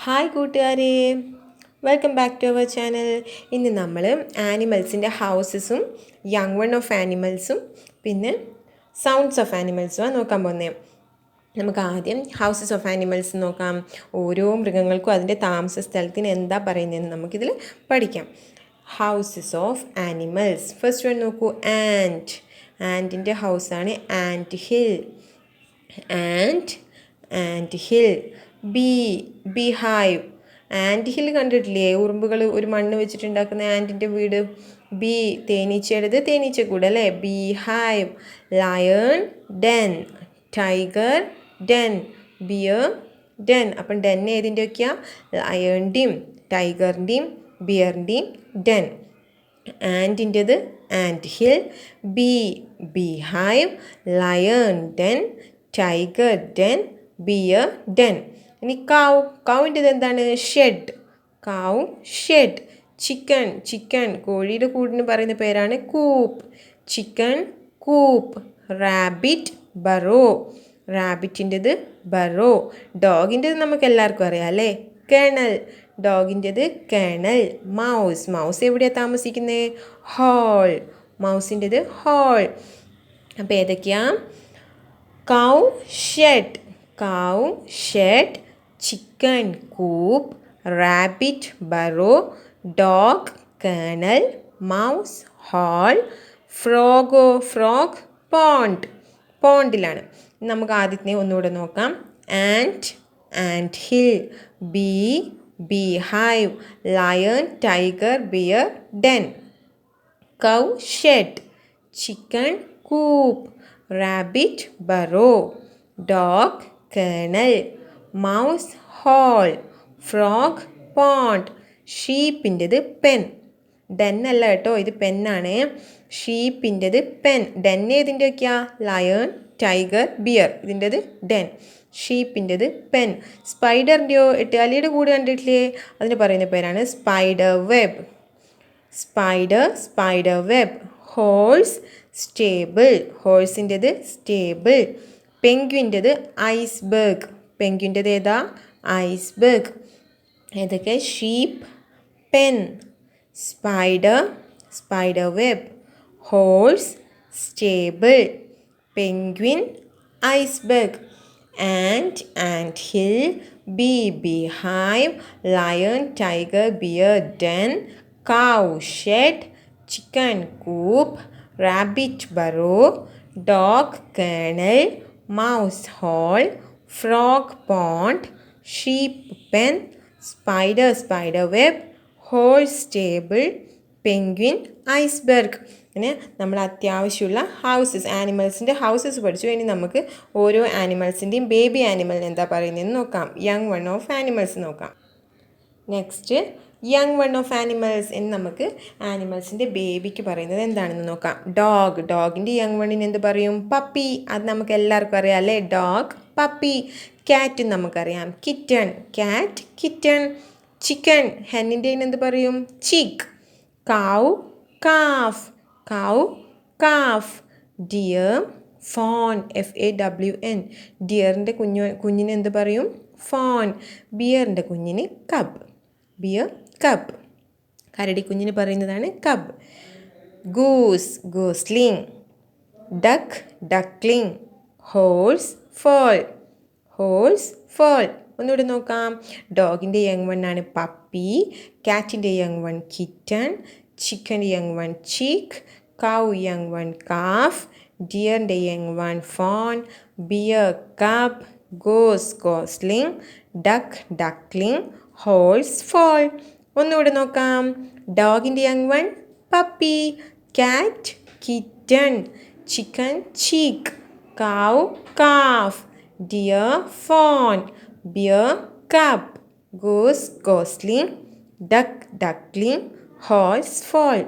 Hi കൂട്ടുകാരെ, welcome back to our channel. ഇന്ന് നമ്മൾ ആനിമൽസിൻ്റെ ഹൗസസും യങ് വൺ ഓഫ് ആനിമൽസും പിന്നെ സൗണ്ട്സ് ഓഫ് ആനിമൽസുമാണ് നോക്കാൻ പോകുന്നത്. നമുക്ക് ആദ്യം ഹൗസസ് ഓഫ് ആനിമൽസ് നോക്കാം. ഓരോ മൃഗങ്ങൾക്കും അതിൻ്റെ താമസ സ്ഥലത്തിന് എന്താ പറയുന്നതെന്ന് നമുക്കിതിൽ പഠിക്കാം. Houses of animals. First one നോക്കൂ, ആൻറ്റ്. ആൻറ്റിൻ്റെ ഹൗസാണ് ant hill. Ant hill. Beehive. Ant hill കണ്ടിട്ടില്ലേ? ഉറുമ്പുകൾ ഒരു മണ്ണ് വെച്ചിട്ടുണ്ടാക്കുന്ന ആൻറ്റിൻ്റെ വീട്. തേനീച്ചയുടേത് തേനീച്ചക്കൂട് അല്ലേ? Beehive. Lion den. Tiger den. Bear den. അപ്പം ഡെൻ ഏതിൻ്റെയൊക്കെയാണ്? ലയണിൻ്റെയും ടൈഗറിൻ്റെയും ബിയറിൻ്റെയും ഡെൻ. ആൻറ്റിൻ്റെത് ant hill. Beehive. Lion den. Tiger den. Bear den. ഇനി കൗവിൻ്റെത് എന്താണ്? ഷെഡ്. ഷെഡ്. ചിക്കൻ കോഴിയുടെ കൂടിന് പറയുന്ന പേരാണ് coop. Chicken coop. Rabbit burrow. റാബിറ്റിൻ്റെത് ബറോ. ഡോഗിൻ്റെത് നമുക്ക് എല്ലാവർക്കും അറിയാം അല്ലേ? കേണൽ. ഡോഗിൻ്റെത് കേണൽ. മൗസ് എവിടെയാണ് താമസിക്കുന്നത്? ഹോൾ. മൗസിൻ്റെത് ഹോൾ. അപ്പോൾ ഏതൊക്കെയാ? Cow shed, chicken coop, rabbit burrow, dog kennel, mouse hole, frog പോണ്ടിലാണ്. നമുക്ക് ആദ്യത്തെ ഒന്നുകൂടെ നോക്കാം. Ant hill. Beehive. Lion tiger bear den. Cow shed. Chicken coop. Rabbit burrow. Dog kennel. Mouse hole. Frog pond. ഷീപ്പിൻ്റെത് pen. Den അല്ല കേട്ടോ, ഇത് പെന്നാണ്. ഷീപ്പിൻ്റെത് പെൻ. ഡെൻ ഏതിൻ്റെയൊക്കെയാ? Lion tiger bear. ഇതിൻ്റെത് ഡെൻ. ഷീപ്പിൻ്റെത് പെൻ. സ്പൈഡറിൻ്റെയോ? എട്ടുകാലിയുടെ കൂട് കണ്ടിട്ടില്ലേ? അതിന് പറയുന്ന പേരാണ് സ്പൈഡർ വെബ്. Horse stable. ഹോഴ്സിൻ്റെത് സ്റ്റേബിൾ. പെൻഗ്വിൻ്റെത് ഐസ്ബർഗ്. പെൻഗ്വിൻ്റെത് ഏതാ? ഐസ്ബർഗ്. ഏതൊക്കെ? Sheep pen. Spider web. Horse stable. Penguin iceberg. Ant hill. Beehive. Lion tiger bear den. Cow shed. Chicken coop. Rabbit burrow. Dog kennel. Mouse hole. Frog pond. Sheep pen. Spider web. Horse stable. Penguin iceberg. അങ്ങനെ നമ്മൾ അത്യാവശ്യമുള്ള ആനിമൽസിൻ്റെ houses പഠിച്ചു. ഇനി നമുക്ക് ഓരോ ആനിമൽസിൻ്റെയും baby ആനിമലിന് എന്താ പറയുന്നതെന്ന് നോക്കാം. യങ് വൺ ഓഫ് ആനിമൽസ് നോക്കാം. Next, young one of animals എന്ന് നമുക്ക് ആനിമൽസിൻ്റെ ബേബിക്ക് പറയുന്നത് എന്താണെന്ന് നോക്കാം. ഡോഗിൻ്റെ യങ് വണ്ണിന് എന്ത് പറയും? പപ്പി. അത് നമുക്ക് എല്ലാവർക്കും അറിയാം അല്ലേ? Dog puppy. ക്യാറ്റ് നമുക്കറിയാം. കിറ്റൺ. ചിക്കൻ ഹെന്നിൻ്റെ എന്ത് പറയും? ചിക്ക്. കൗ കാഫ്. Deer phone. FAWN. ഡിയറിൻ്റെ കുഞ്ഞിന് എന്ത് പറയും? ഫോൺ. ബിയറിൻ്റെ കുഞ്ഞിന് കബ്. കരടി കുഞ്ഞിന് പറയുന്നതാണ് cub. Gosling. Duckling. Horse foal. ഒന്നുകൂടി നോക്കാം. ഡോഗിൻ്റെ യങ് വൺ ആണ് പപ്പി. കാറ്റിൻ്റെ യങ് വൺ കിറ്റൺ. ചിക്കൻ്റെ young one chick. Cow young one calf. ഡിയറിൻ്റെ young one fawn. Bear cub. Gosling. Duckling. Horse foal. ഒന്നുകൂടെ നോക്കാം. ഡോഗിൻ്റെ young one puppy. Cat kitten. Chicken chick. Cow calf. Deer fawn. Bear cub. Gosling. Duckling. Horse foal.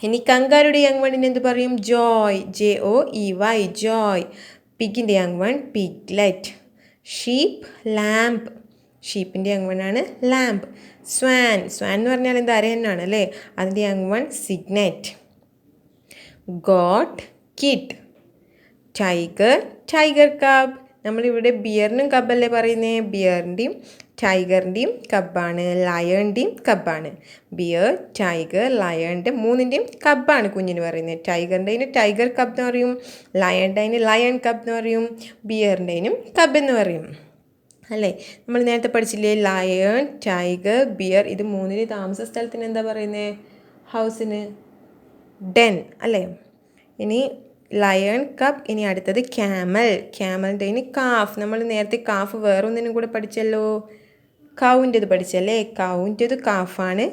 ഇനി കങ്കാരുടെ young വണ്ണിന് എന്ത് പറയും? Joey. JOEY. Joey. പിഗിൻ്റെ young one piglet. Sheep lamb. ഷീപ്പിൻ്റെ യങ് വൺ ആണ് ലാംബ്. സ്വാൻ എന്ന് പറഞ്ഞാൽ എന്താ? അരയന്നാണ് അല്ലേ? അതിൻ്റെ young one cygnet. Goat kid. Tiger cub. നമ്മളിവിടെ ബിയറിനും കബല്ലേ പറയുന്നത്? ബിയറിൻ്റെയും ടൈഗറിൻ്റെയും കബ്ബാണ്, ലയണിൻ്റെയും കബ്ബാണ്. ബിയർ, ടൈഗർ, ലയണിൻ്റെ മൂന്നിൻ്റെയും കബ്ബാണ് കുഞ്ഞിന് പറയുന്നത്. ടൈഗറിൻ്റെ അതിന് ടൈഗർ കബ് എന്ന് പറയും, ലയണിൻ്റെ അതിന് ലയൺ കബ് എന്ന് പറയും, ബിയറിൻ്റെ അതിനും കബ് എന്ന് പറയും. അല്ലേ, നമ്മൾ നേരത്തെ പഠിച്ചില്ലേ ലയൺ, ടൈഗർ, ബിയർ, ഇത് മൂന്നിന് താമസ സ്ഥലത്തിന് എന്താ പറയുന്നത്? ഹൗസിന് ഡെൻ അല്ലേ. ഇനി ലയൺ കപ്പ്. ഇനി അടുത്തത് ക്യാമൽ. ക്യാമലിൻ്റെ ഇനി കാഫ്. നമ്മൾ നേരത്തെ കാഫ് വേറൊന്നിനും കൂടെ പഠിച്ചല്ലോ, കൗവിൻ്റെത് പഠിച്ചല്ലേ. കൗവിൻ്റെത് കാഫാണ്,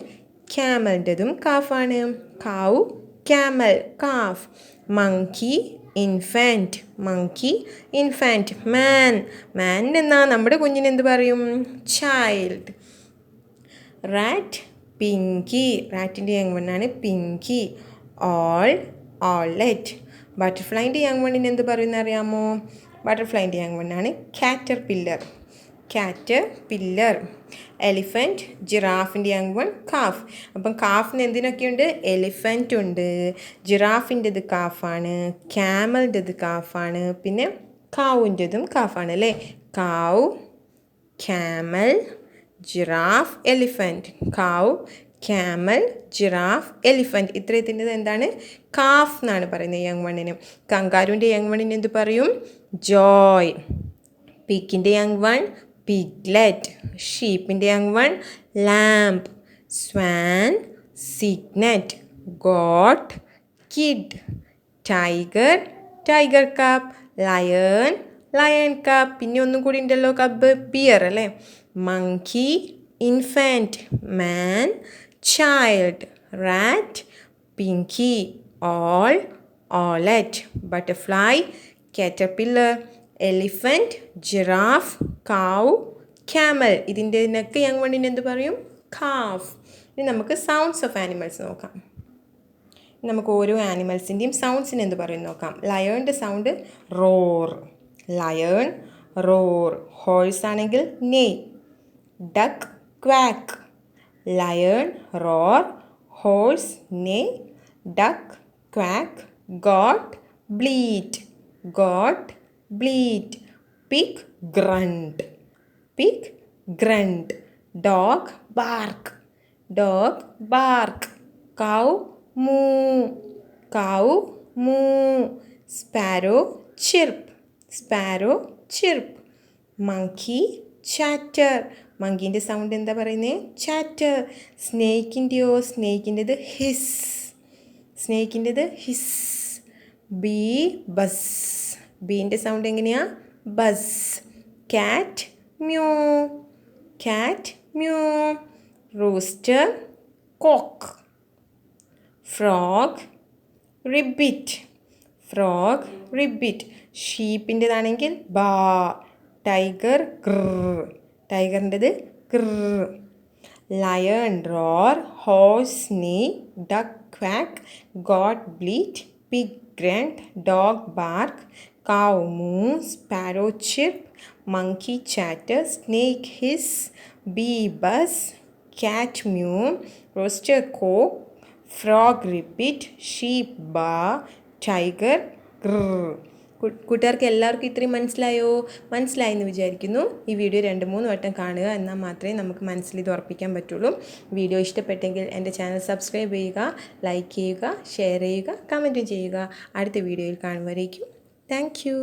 ക്യാമലിൻ്റെതും കാഫാണ്. Cow, camel, calf. Monkey, infant. Monkey, infant. Man, മാനിൻ്റെ എന്നാ നമ്മുടെ കുഞ്ഞിന് എന്ത് പറയും? ചൈൽഡ്. Rat, pinky. റാറ്റിൻ്റെ യങ് വണ്ണാണ് പിങ്കി. Owl, owlet. ബട്ടർഫ്ലൈൻ്റെ യങ് വണ്ണിന് എന്ത് പറയുന്ന അറിയാമോ? ബട്ടർഫ്ലൈൻ്റെ യങ് വണ്ണാണ് caterpillar. Caterpillar. Elephant, ജിറാഫിൻ്റെ യങ് വൺ കാഫ്. അപ്പം കാഫിന് എന്തിനൊക്കെയുണ്ട്? എലിഫൻറ്റ് ഉണ്ട്, ജിറാഫിൻ്റെത് കാഫാണ്, ക്യാമലിൻ്റെത് കാഫാണ്, പിന്നെ കാവുൻ്റെതും കാഫാണ് അല്ലേ. കാവ്, ക്യാമൽ, ജിറാഫ്, എലിഫൻറ്റ്. കാവ്, ക്യാമൽ, ജിറാഫ്, എലിഫൻറ്റ്. ഇത്രയത്തിൻ്റെത് എന്താണ്? കാഫ് എന്നാണ് പറയുന്നത് യങ് വണ്ണിന്. കങ്കാരുവിൻ്റെ യങ് വണ്ണിന് എന്ത് പറയും? ജോയ്. പിക്കിൻ്റെ യങ് വൺ പിഗ്ലെറ്റ്. ഷീപ്പിൻ്റെ young one lamb. Swan, cygnet. Goat, kid. Tiger, tiger cub. Lion, lion cub. പിന്നെ ഒന്നും കൂടി ഉണ്ടല്ലോ കപ്പ്, ബിയർ അല്ലേ. Monkey, infant. Man, child. Rat, pinky. Owl, owlet. Butterfly, caterpillar. Elephant, giraffe, cow, camel. ഇതിൻ്റെയൊക്കെ young വണ്ണിന് എന്ത് പറയും? കാഫ്. ഇനി നമുക്ക് സൗണ്ട്സ് ഓഫ് ആനിമൽസ് നോക്കാം. നമുക്ക് ഓരോ ആനിമൽസിൻ്റെയും സൗണ്ട്സിന് എന്ത് പറയും നോക്കാം. ലയണിൻ്റെ sound roar. Lion, roar. Horse ആണെങ്കിൽ neigh. Duck, quack. Lion, roar. Horse, neigh. Duck, quack. Goat, bleat. Goat, bleat. Pig, grunt. Pig, grunt. Dog, bark. Dog, bark. Cow, moo. Cow, moo. Sparrow, chirp. Sparrow, chirp. Monkey, chatter. മങ്കീൻ്റെ sound എന്താ പറയുന്നത്? Chatter. സ്നേക്കിൻ്റെയോ? സ്നേക്കിൻ്റെത് hiss. സ്നേക്കിൻ്റെത് hiss. Bee, buzz. ബീൻ്റെ sound എങ്ങനെയാ? Buzz. Cat, mew. Cat, mew. Rooster, cock. Frog, ribbit. Frog, ribbit. ഷീപ്പിൻ്റെതാണെങ്കിൽ ബാ. Tiger, grr. ടൈഗറിൻ്റെത് grr. Lion, roar. Horse, neigh. Duck, quack. Goat, bleat. Pig, grunt. Dog, bark. Cow, moo. Sparrow, chirp. monkey chatter, snake hiss, bee buzz, cat mew, rooster croak, frog repeat, sheep baa, tiger grrr. കൂട്ടുകാർക്ക് എല്ലാവർക്കും ഇത്രയും മനസ്സിലായെന്ന് വിചാരിക്കുന്നു. ഈ video 2-3 വട്ടം കാണുക, എന്നാൽ മാത്രമേ നമുക്ക് മനസ്സിൽ ഇത് ഉറപ്പിക്കാൻ പറ്റുള്ളൂ. വീഡിയോ ഇഷ്ടപ്പെട്ടെങ്കിൽ എൻ്റെ ചാനൽ സബ്സ്ക്രൈബ് ചെയ്യുക, ലൈക്ക് ചെയ്യുക, ഷെയർ ചെയ്യുക, കമൻറ്റും ചെയ്യുക. അടുത്ത വീഡിയോയിൽ കാണുമ്പോഴേക്കും താങ്ക് യു.